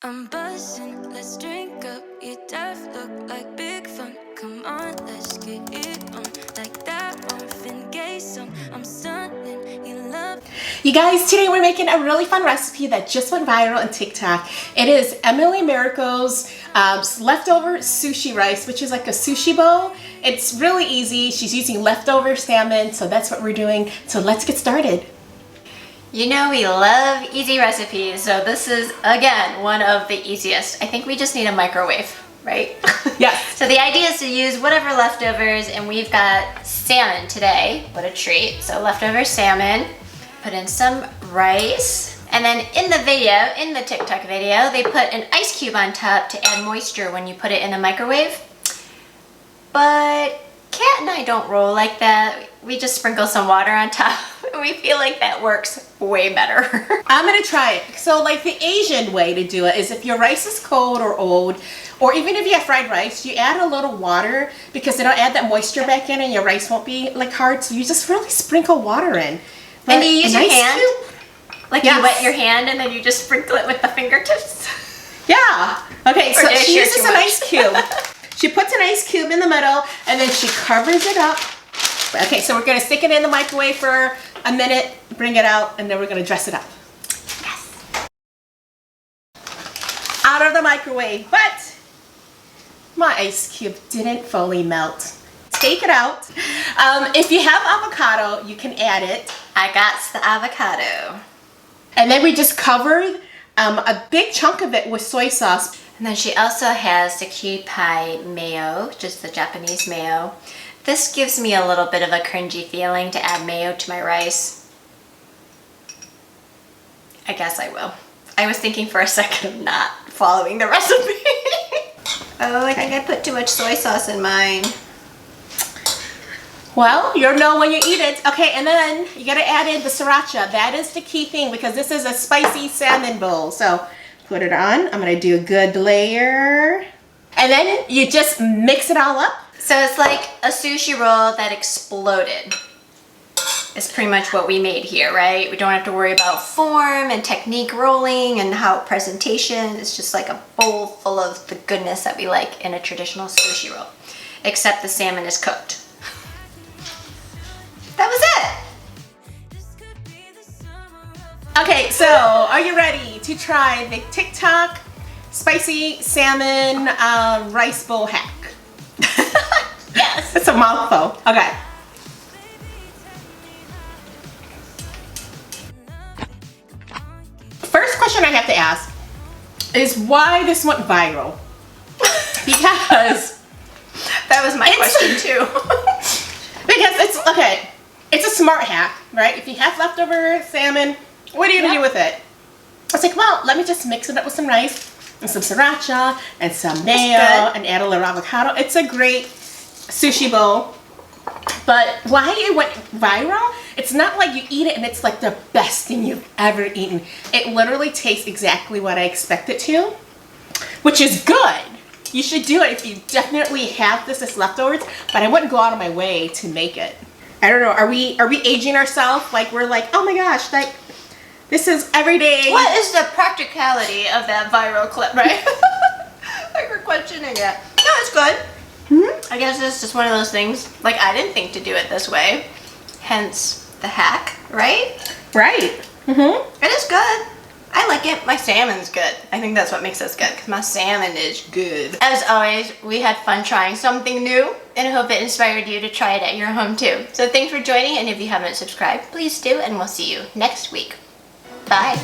I'm buzzing, let's drink up. Your death look like big fun. Come on, let's get it on. Like that one, Fin song. I'm stunning, you love. You guys, today we're making a really fun recipe that just went viral on TikTok. It is Emily Miraco's leftover sushi rice, which is like a sushi bowl. It's really easy. She's using leftover salmon, so that's what we're doing. So let's get started. You know we love easy recipes, so this is, again, one of the easiest. I think we just need a microwave, right? Yes. So the idea is to use whatever leftovers, and we've got salmon today. What a treat. So leftover salmon, put in some rice, and then in the video, in the TikTok video, they put an ice cube on top to add moisture when you put it in the microwave. But Kat and I don't roll like that. We just sprinkle some water on top. We feel like that works way better. I'm gonna try it. So like the Asian way to do it is if your rice is cold or old, or even if you have fried rice, you add a little water because it'll add that moisture back in and your rice won't be like hard. So you just really sprinkle water in. But and do you use your hand? Cube? Like yes. You wet your hand and then you just sprinkle it with the fingertips? Yeah. Okay, so she uses an ice cube. She puts an ice cube in the middle and then she covers it up. Okay, so we're gonna stick it in the microwave for a minute, bring it out, and then we're gonna dress it up. Yes. Out of the microwave, but my ice cube didn't fully melt. Take it out. If you have avocado, you can add it. I got the avocado. And then we just covered a big chunk of it with soy sauce. And then she also has the key pie mayo, just the Japanese mayo. This gives me a little bit of a cringy feeling to add mayo to my rice. I guess I will. I was thinking for a second of not following the recipe. Oh, I think I put too much soy sauce in mine. Well, you'll know when you eat it. Okay, and then you gotta add in the sriracha. That is the key thing because this is a spicy salmon bowl. So put it on. I'm gonna do a good layer. And then you just mix it all up. So it's like a sushi roll that exploded. It's pretty much what we made here, right? We don't have to worry about form and technique rolling and how presentation. It's just like a bowl full of the goodness that we like in a traditional sushi roll. Except the salmon is cooked. That was it. Okay, so are you ready to try the TikTok spicy salmon rice bowl hack? Yes. It's a mouthful. Okay. First question I have to ask is why this went viral? Because that was my question too. Because it's a smart hack, right? If you have leftover salmon, what are you gonna do with it? I was like, well, let me just mix it up with some rice and some sriracha and some mayo and add a little avocado. It's a great sushi bowl. But why it went viral, it's not like you eat it and it's like the best thing you've ever eaten. It literally tastes exactly what I expect it to, which is good. You should do it if you definitely have this as leftovers, but I wouldn't go out of my way to make it. I don't know, are we aging ourselves? Like we're like, oh my gosh, like this is everyday. What is the practicality of that viral clip, right? Like we're questioning it. No, it's good. I guess it's just one of those things, like I didn't think to do it this way. Hence the hack, right? Right. It is good. I like it. My salmon's good. I think that's what makes us good, because my salmon is good. As always, we had fun trying something new, and I hope it inspired you to try it at your home too. So thanks for joining, and if you haven't subscribed, please do, and we'll see you next week. Bye.